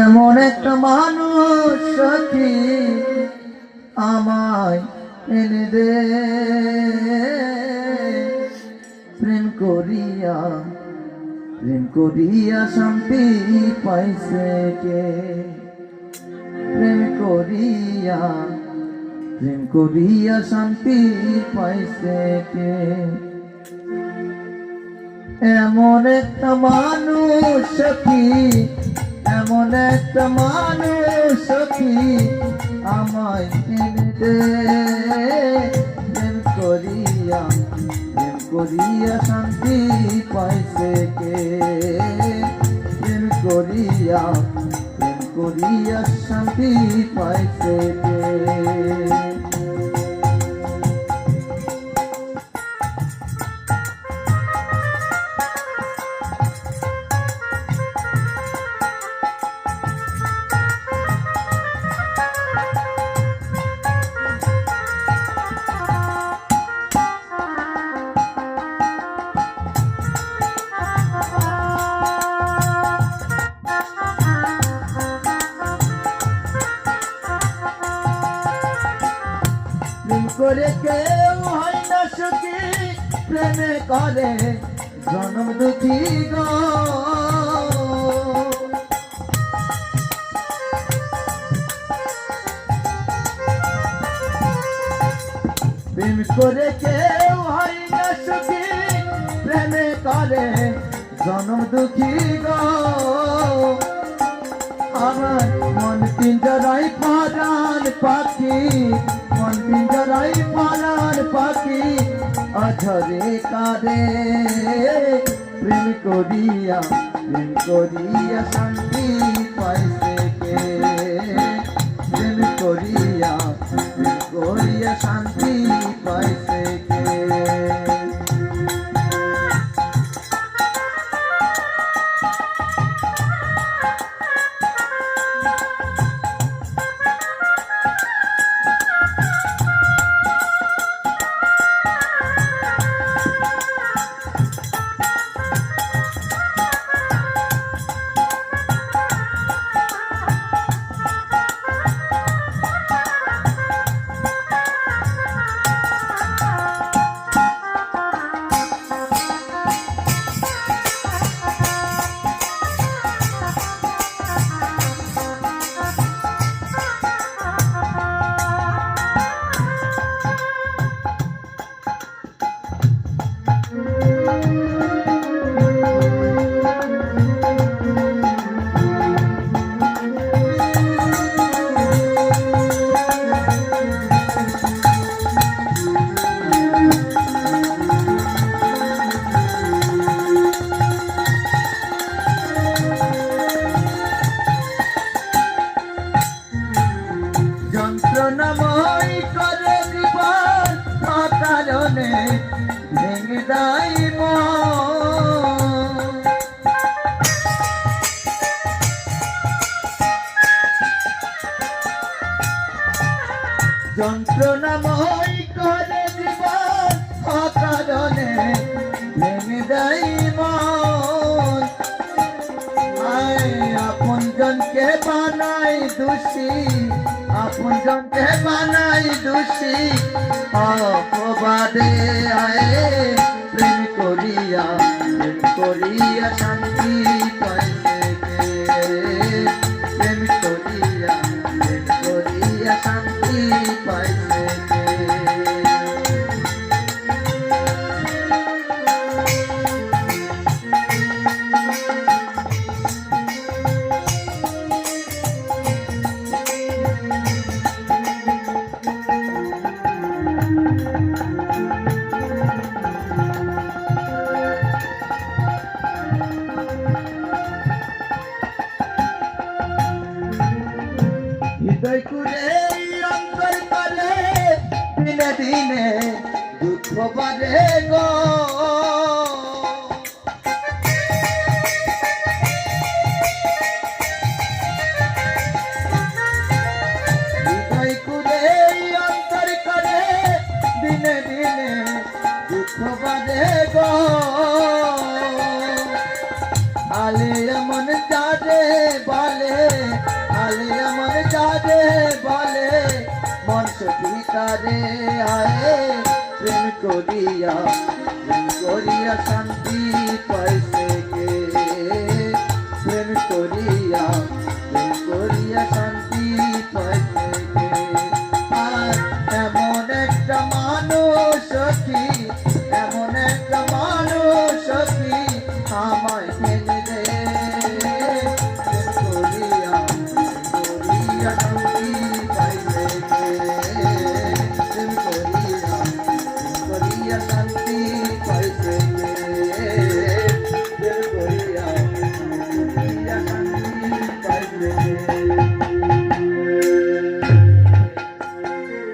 এমন একটা মানুষ সখী আমায় এনে দে, প্রেম করিয়া শান্তি পাইছে কে? প্রেম করিয়া শান্তি পাইছে কে? এমন একটা মানুষ সখী, এমন একটা মানুষ সখী আমায় এনে দে, প্রেম করিয়া শান্তি পাইছে কে? প্রেম করিয়া শান্তি পাইছে কে? করে কেউ হয় না সুখী, প্রেমে করে জনম দুঃখী গো। প্রেম করে কেউ হয় না সুখী, প্রেমে করে জনম দুঃখী গো। আমার মন পিঞ্জরায় পরাণ পাখি, মন পিঞ্জরায় পরাণ পাখি অঝরে কাঁদে। প্রেম করিয়া শান্তি পাইছে কে? প্রেম করিয়া শান্তি পাইছে কে? যন্ত্রণাময় করে জীবন অকারণে ভেঙে দেয় মন। যন্ত্রণাময় করে জীবন অকারণে ভেঙে দেয় মন। আপনজনকে বানাই দোষী, আপনজনকে বানাই দোষী অপবাদে। আয়ে প্রেম করিয়া শান্তি পাইছে কে? প্রেম করিয়া শান্তি পাইছে কে? হৃদয় কুড়ে অন্তর করে দিনে দিনে দুঃখ বাড়ে গো। হৃদয় কুড়ে অন্তর করে দিনে দিনে দুঃখ বাড়ে গো। আলে এমন যারে বলে রে আয়ে প্রেম করিয়া শান্তি পাইছি